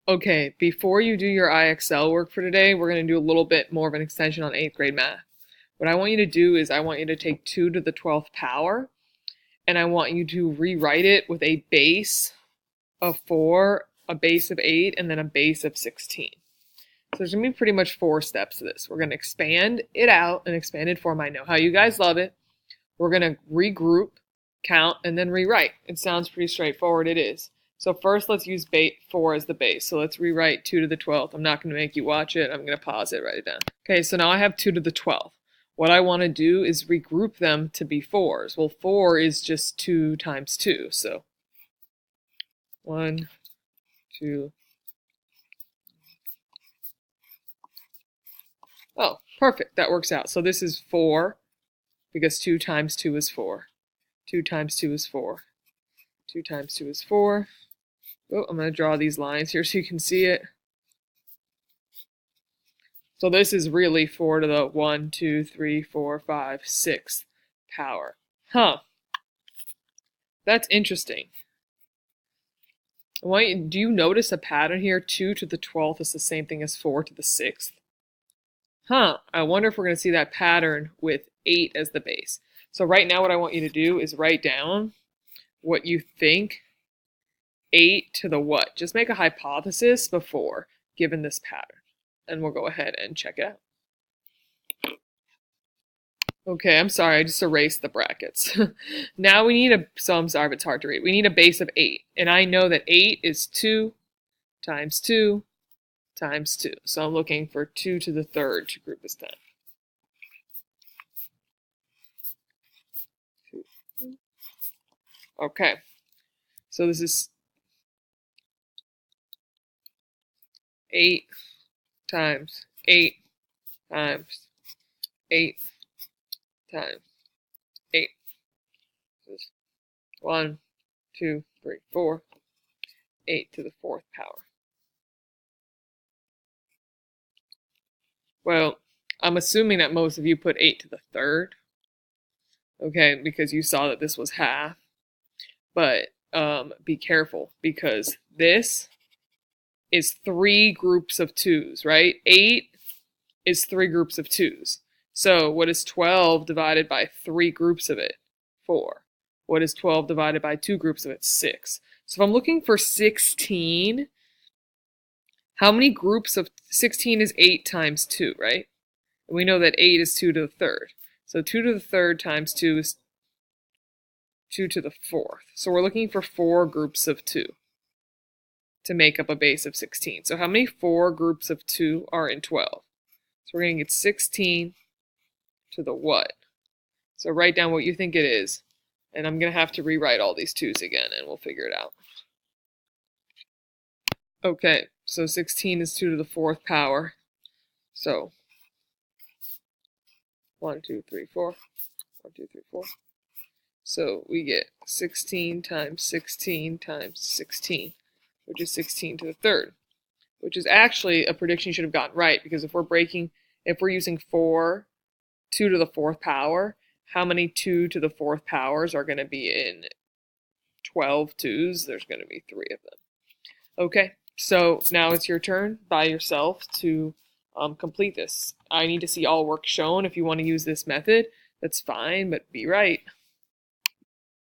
Okay, before you do your IXL work for today, we're going to do a little bit more of an extension on 8th grade math. What I want you to do is I want you to take 2 to the 12th power, and I want you to rewrite it with a base of 4, a base of 8, and then a base of 16. So there's going to be pretty much 4 steps to this. We're going to expand it out in expanded form. I know how you guys love it. We're going to regroup, count, and then rewrite. It sounds pretty straightforward. It is. So first, let's use 4 as the base. So let's rewrite 2 to the 12th. I'm not going to make you watch it. I'm going to pause it, write it down. Okay, so now I have 2 to the 12th. What I want to do is regroup them to be 4s. Well, 4 is just 2 times 2. So 1, 2. Oh, perfect. That works out. So this is 4 because 2 times 2 is 4. 2 times 2 is 4. 2 times 2 is 4. Oh, I'm going to draw these lines here so you can see it. So this is really 4 to the 1, 2, 3, 4, 5, 6 power. Huh. That's interesting. Do you notice a pattern here? 2 to the 12th is the same thing as 4 to the 6th. Huh. I wonder if we're going to see that pattern with 8 as the base. So right now what I want you to do is write down what you think 8 to the what? Just make a hypothesis before given this pattern. And we'll go ahead and check it out. Okay, I'm sorry, I just erased the brackets. Now we need so I'm sorry if it's hard to read. We need a base of 8. And I know that 8 is 2 times 2 times 2. So I'm looking for 2 to the 3rd to group as 10. Okay, so this is 8 times 8 times 8 times 8. This is 1, 2, 3, 4. 8 to the 4th power. Well, I'm assuming that most of you put 8 to the 3rd. Okay, because you saw that this was half. But be careful because this is 3 groups of 2s, right? 8 is 3 groups of 2s. So what is 12 divided by 3 groups of it? 4. What is 12 divided by 2 groups of it? 6. So if I'm looking for 16, how many groups of 16 is 8 times 2, right? And we know that 8 is 2 to the 3rd. So 2 to the 3rd times 2 is 2 to the 4th. So we're looking for 4 groups of 2 to make up a base of 16. So how many 4 groups of 2 are in 12? So we're going to get 16 to the what? So write down what you think it is. And I'm going to have to rewrite all these 2's again, and we'll figure it out. Okay, so 16 is 2 to the 4th power. So 1, 2, 3, 4. 1, 2, 3, 4. So we get 16 times 16 times 16, which is 16 to the 3rd, which is actually a prediction you should have gotten right, because if we're using 2 to the 4th power, how many 2 to the 4th powers are going to be in 12 2's? There's going to be 3 of them. Okay, so now it's your turn by yourself to complete this. I need to see all work shown. If you want to use this method, that's fine, but be right.